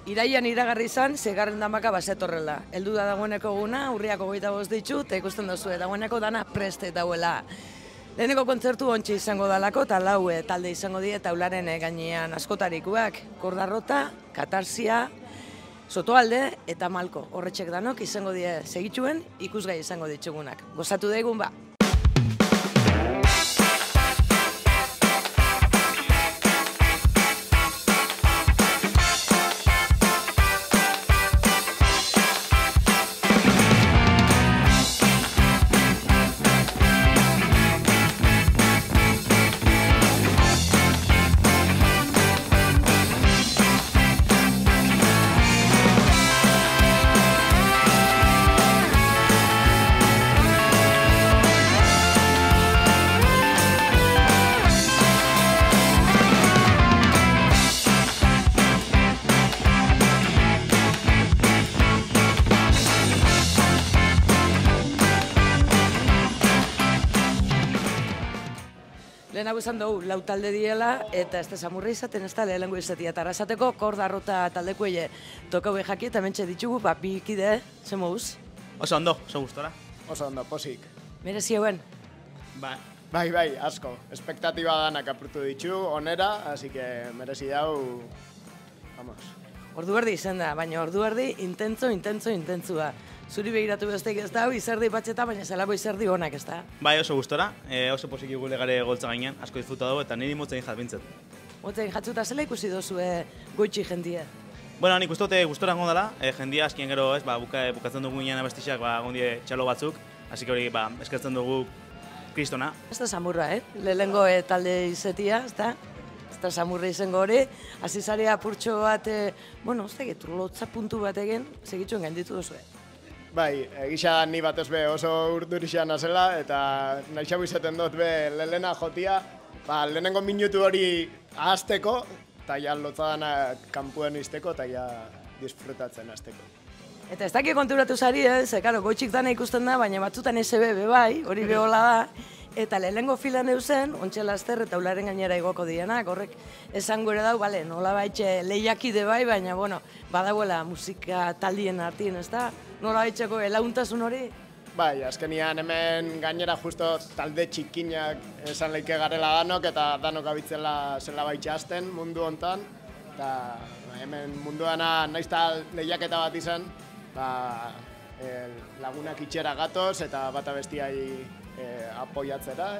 Iraian iragarri izan, segarren damaka bazetorrela. Heldu da dagoeneko guna, urriak 25 ditu, eta ikusten duzu, dagoeneko dana preste dauela. Leheneko kontzertu ontsi izango dalako, eta lau talde izango die, taularen gainean askotarikuak. Kordarrota, Katarsia, Sotoalde eta Malko. Horretxek danok izango die segituen, ikusgai izango ditugunak. Gozatu daigun ba! Lehenago izan dugu, lau talde diela, eta ez da samurra izaten, ez da lehenengo izatea. Eta arrasateko, Kordarrota taldekuei tokau jaki, eta mentxe ditugu, bi ikide, ze moduz? Oso ondo, oso gustora. Oso ondo, posik. Merezi hauen? Bai, asko. Espektatiba danak apurtu ditu, onera, así que merezi dau, vamos. Ordu erdi izan da, baina ordu erdi intentzua. Zuri begiratu besteik ez da, izerdi batxeta, baina zelako izerdi honak ez da. Bai, oso gustora, oso posiki gule gare goltza gainean, asko disfruta dugu eta niri motzen jatbintzat. Motzen jatzuta zela ikusi dozu goitxi jendia? Bueno, nik uste dute gustora egon dela, jendia askien gero bukatzen dugu ginen abestixak gondie txalo batzuk, hasi hori eskertzen dugu kristona. Ez da samurra, lehenengo talde izetia, ez da? Ez da samurra izango hori, hasi zari apurtxo bat, bueno, ez da, lotza puntu bat egin, segitxuen gainditu duzu. Bai, egisa da ni batez be oso urdurixan azela, eta nahi xabu izaten dut be lehena jotia, lehenengo minutu hori ahazteko, eta ja lotzadana kanpuen izteko, eta ja disfrutatzen azteko. Eta ez daki konturatu zari, ze karo, goitxik dana ikusten da, baina batzutan SB bai, hori behola da, eta lehenengo filan eusen, ontxe laster eta ularen gainera igoko dienak, horrek esango ere dau, bale, nola baitxe lehiakide bai, baina, bueno, badagoela musika taldien artien, ez da? Nola baitxeko launtasun hori? Bai, azkenian hemen gainera justo talde txikinak esan leike garela danok, eta danok abitzela zela baitxe azten mundu hontan, eta hemen munduana naiz tal lehiaketa bat izan, lagunak itxera gatoz eta bata bestiai apoiatzera.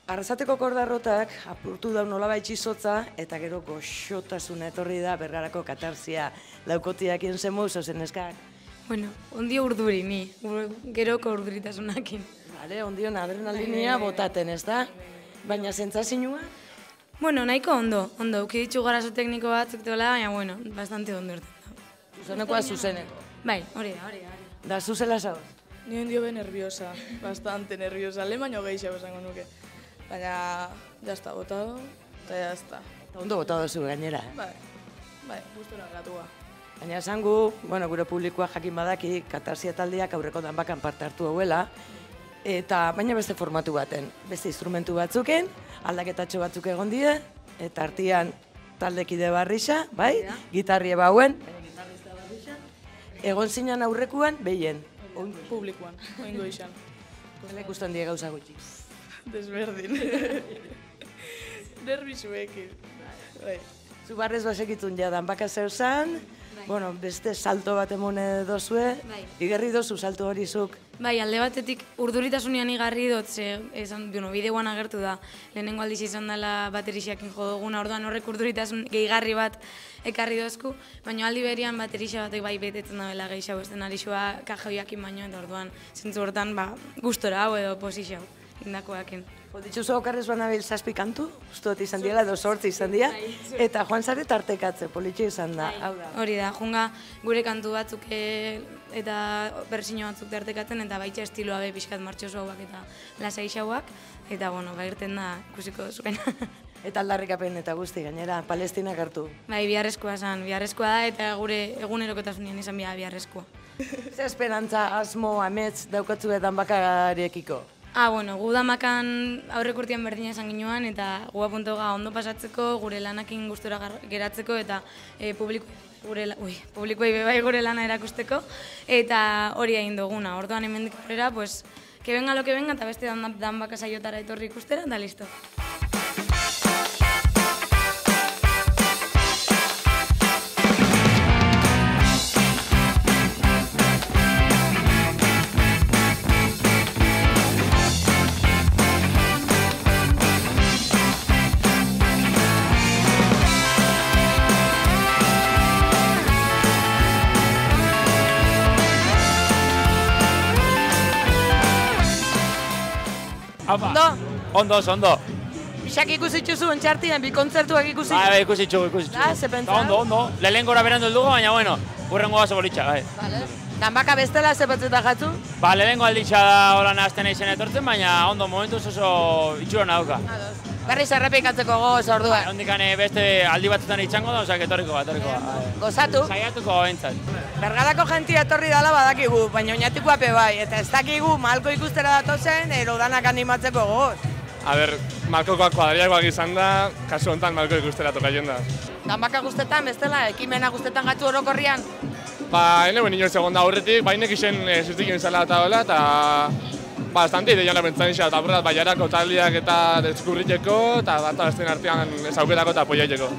Arrasateko Kordarrotak apurtu dau nolabait izotza, eta gero goxotasun etorri da Bergarako Katarsia laukotiakien zemuz, ozen eskak? Bueno, ondio urduri ni, geroko urduritasunakin. Bale, ondion adrenalinia botaten, ez da? Baina zentzazioa? Bueno, nahiko ondo, ukiditzu garazo tekniko batzuk dola, baina bueno, bastante ondo erten da. Zuzenekoa zuzeneko? Bai, hori da. Da, zuzela zauz? Ni ondio be nerviosa, bastante nerviosa, lehen baino gehiago esango nuke. Baina, jazta, botado, eta jazta. Eta ondo botado zu gainera, Bai, gustora gatua. Baina esangu, bueno, gure publikoa jakin badaki, Katarsia taldeak aurreko danbakan parte hartu hauela, eta baina beste formatu baten, beste instrumentu batzuken, aldaketatxo batzuk egon die, eta artian taldekide barrixa, bai, gitarrie bauen, egon zinan aurrekuan, behien. Publikoan, oingo izan. Zela ikusten die gauza gutxi. Desberdin. Nervizuekin. Zu barrez basekitun ja danbaka zeuzan, bueno, beste salto bat emone dozue, igerri dozu salto hori zuk. Bai, alde batetik urduritasunian igarri dut, esan, bideoan agertu da, lehenengo aldiz izan dela baterixiakin jodoguna, orduan horrek urduritasun gehigarri bat ekarri dozku, baina aldi berian baterixa batek bai betetzen da bela gehiago, esten arixua kajoiakin baino, eta orduan zentzu hortan gustora hau edo posizio indakoakin. Ditxuzo okarrez banabil 7 kantu, uste dut izan diela, edo 8 izan dira, eta joan zare tartekatze, politxe izan da. Hori da, junga gure kantu batzuk eta bersino batzuk tartekatzen, eta baitxa estiloa be pixkat martxosoak eta lasaixauak, eta bueno, irten da ikusiko duzuena. Eta aldarrikapen eta guzti, gainera, Palestinak hartu. Bai, biharrezkoa da eta gure egunerokotasunean izan biharrezkoa. Ze esperantza, asmo, amets daukatzu Danbakarekiko? Bueno, gu Damakan aurrek urtean berdina esan ginoan eta gu apuntoga ondo pasatzeko, gure lanakin gustora geratzeko eta publikoei bebai gure lana erakusteko eta hori egin duguna. Orduan hemendik aurrera, pues, que venga lo que venga eta beste Danbaka saiotara etorri ikustera eta listo. Ondo. Pixak ikusitxuzu ontxartian, bi kontzertuak ikusi? Bai, ikusitxu. Da, ze pentsa? Ondo. Lehen gora berandu heldugu, baina bueno, urrengo gazo bolitxa, bai. Vale. Danbaka bestela ze batzuta jatzu? Lehenengo alditxa da hola nahazten eizen etortzen, baina ondo, momentuz oso itxura nauka. Berriz errepikatzeko goz orduan. Ondikan beste aldi batzutan itxango da, osak etorriko ba. Gozatu? Saiatuko entzat. Bergarako jentia etorri dala badakigu, baina oinatikoa pe bai, eta ez dakigu malko ikustera datozen, ero danak animatzeko goz. A ber, Malkokoak kuadriakoak izan da, kasu honetan Malko ikustera tokatzen da. Danbaka guztetan, bestela, ekimena guztetan gatzu orokorrian? Ene buen inoiz egon da aurretik, bainek isen zuztik izala eta hola, eta bastante ideiana pentsan isa, eta burrat baiarako taldiak eta deskurriteko, eta bat abestien artean ezaukerako eta apoiaiteko.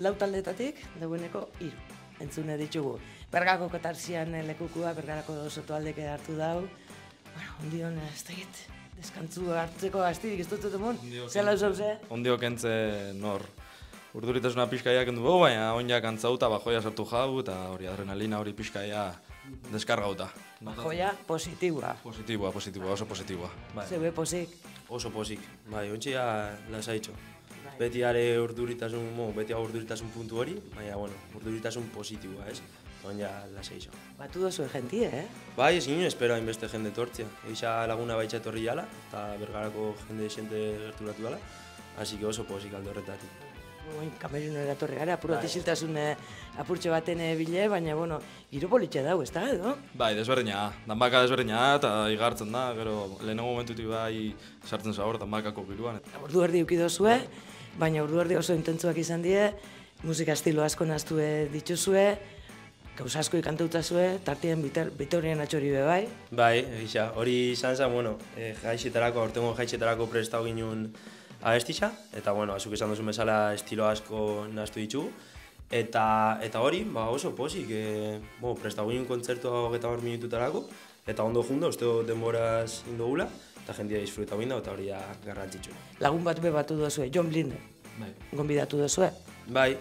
Lau taldetatik, dagoeneko 3 entzune ditugu. Bergako katarsian lekukua, Bergarako Soto aldeke hartu dau. Ondion, ez dakit, deskantzu hartzeko astirik ez dut emun? Zela usauze? Ondiok entze nor. Urduritasuna pixkaiak endu dugu, baina ondiak antzauta, bajoia sartu jau, eta hori adrenalina hori pixkaia deskargauta. Bajoia positiboa. Positiboa, oso positiboa. Zebe posik. Oso posik, bai, ontsia lasaitxo. Beti urduritasun puntu hori, baina, bueno, urduritasun positiboa, ez? Oina lasaitxo. Batu dozu jentie, Bai, ez ginen espero hainbeste jende tortzia. Eixa laguna baitxa etorri jala, eta Bergarako jende xente gerturatu dala, hasi que oso posik alde horretatik. Kamerino eratorri gara, apurrat isiltasun apurtxe baten bile, baina, bueno, giro politxe dau, ez da, edo? Bai, desberdina, Danbaka desberdina, eta igartzen da, gero lehenengo momentutik bai sartzen zahor Danbakako giruan. Ordu erdi ukidozue, baina ordu erdi oso intentzuak izan die, musika estilo asko naztu dituzue, gauza asko ikantautazue, tartien Bitorien atxori be bai. Bai, egisa, hori izan zen, bueno, aurtengo jaixetarako prestau ginen abestitxa, eta, bueno, azuk esan duzun bezala estilo asko naztu ditugu. Eta hori, oso posik, prestau ginen kontzertua 20 minututarako, eta ondo junda, uste denboraz indogula, eta jendia disfrutau ginda, eta hori da garrantzitsu. Lagun bat be batu dozue, John Blinde, gonbidatu dozue. Bai,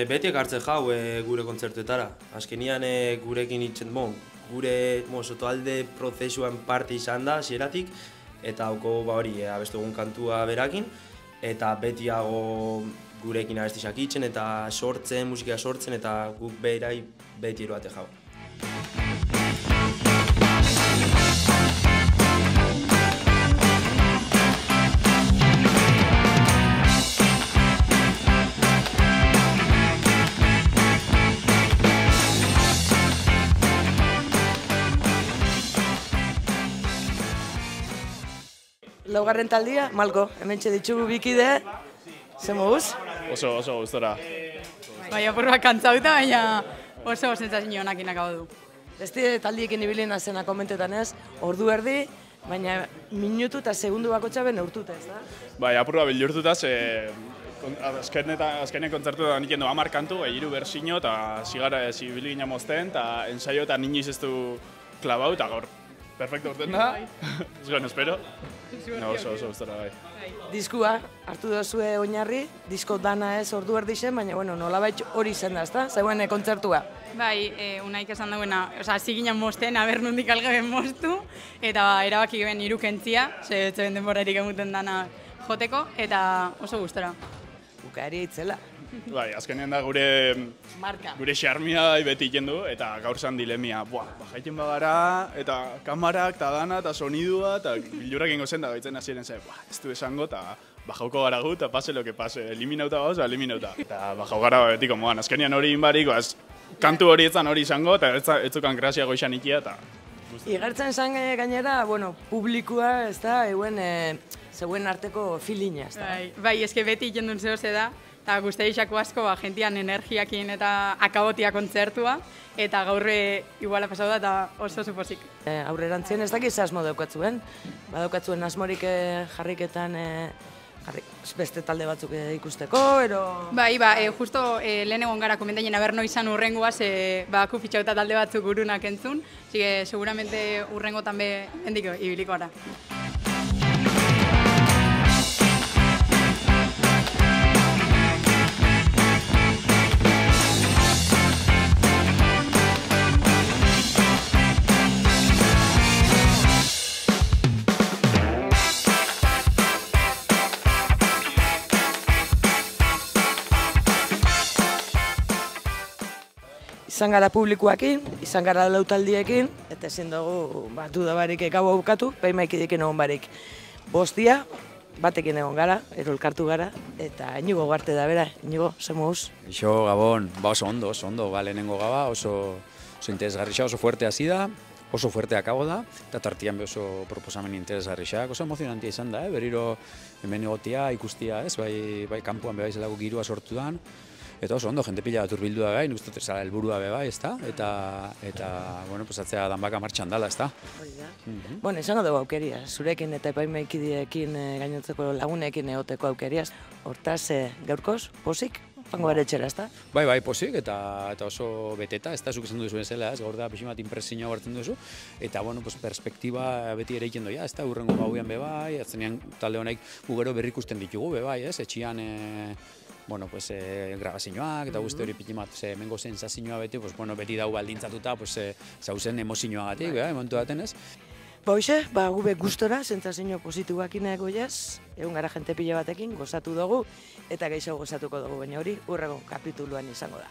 betiek hartzen jau gure kontzertuetara. Azkenian gurekin itzen, gure Sotoalde prozesuan parte izan da, zieratik, eta hauko hori abestu egun kantua berakin, eta betiago gurekin abestizak itzen, eta sortzen, musika sortzen, eta guk behirai beti eroate jau. Laugarren taldia, Malko, hementxe ditugu bikide, ze moduz? Oso gustora. Bai, apurrak kantzauta, baina oso sentsazio onak inakabo du. Beste taldiekin ibili nazena komentetan ez, ordu erdi, baina minutu eta segundu bakotxa ben neurtuta ez da? Bai, apurra bildurtuta, azkenen kontzertu da nik endo 10 kantu, 3 bersino, eta zibili gina mozten, eta ensaio eta inoiz ez du klabau, eta gaur perfecto urten da. Ez guen, espero. No, oso gustora bai. Diskua hartu duzue oinarri, disko dana ez ordu erdixen, baina bueno, nolabait hori izan da, ezta? Zegoen kontzertua. Bai, Unaik esan dagoena, hasi ginen mosten, aber nondik algaben moztu, eta erabaki geben irukentzia, zetzen denborarik emuten dana joteko, eta oso gustora. Bukaeri itzela. Bai, azkenean da gure xarmia beti jendu, eta gaur zan dilemia, jaiten bagara, eta kamarak, eta dana, eta sonidua, eta bilurak ingo zen da gaitzen hasieran zen, ez du esango, eta bajauko gara gu, eta pase lo que pase, eliminauta gauz, eliminauta. Eta bajau gara betiko moan, azkenean hori inbarik, kantu hori etzan hori izango, eta ez zukan krasia goixan ikia, eta... Igartzen zan gainera, bueno, publikoa, ez da, zeuen arteko filina, ez da. Bai, eske beti jendun zehose da, eta guztiak asko gentian energiakin eta akabotia kontzertua, eta gaurre iguala pasau da eta oso supozik. Aurrerantzien ez dakiz asmo daukatzuen, badaukatzuen asmorik jarriketan beste talde batzuk ikusteko, ero... Bai, justo lehen egon gara komentaien aberno izan urrengoaz, baku fitxauta talde batzuk urunak entzun, seguramente urrengo tanbe hendiko ibiliko gara. Izan gara publikoakin, izan gara lautaldiekin, eta ezin dugu dudabarik gau aukatu, paimaikidekin egon barik. Bostia, batekin egon gara, erolkartu gara, eta Inigo Ugarte da bera, Inigo, zemuz? Ixo, Gabon, oso ondo, lehenengo gaba, oso interesgarrixa, oso fuerte hasi da, oso fuerte akabo da, eta tartian be oso proposamen interesgarrixak, oso emozionantia izan da, berriro hemen egotia, ikustia, ez, bai kanpoan be bai zelako girua sortu dan, eta oso ondo, jente pila bat urbildu da gai, nik uste zara helburua be bai, ezta? Eta, bueno, pues atzea danbaka martxan dala, ezta? Bueno, izango dugu aukeria, zurekin eta epaimaikidiekin gainotzeko lagunekin egoteko aukeriaz. Hortaz, gaurkoz, posik, pango gara etxera, ezta? Bai, posik, eta oso beteta, ez da zuk esan duzu bezala, ez, gaur da pixi bat impresioa hartzen duzu, eta, bueno, pues, perspektiba beti ere iken doia, ez da, urrengo gauean be bai, atzenean talde honek gugero berri ikusten ditugu be bai, ez, etxian, bueno, pues, grabazioak eta guzti hori pitimat, hemengo sensazioa beti, pues, bueno, beti dau baldintzatuta, pues, zauzen emozioagatik, momentu daten ez. Hoxe, gube gustora, sensazio positiboak inago jaz, egun gara jente pila batekin, gozatu dugu, eta gehiago gozatuko dugu, baina hori urrego kapituluan izango da.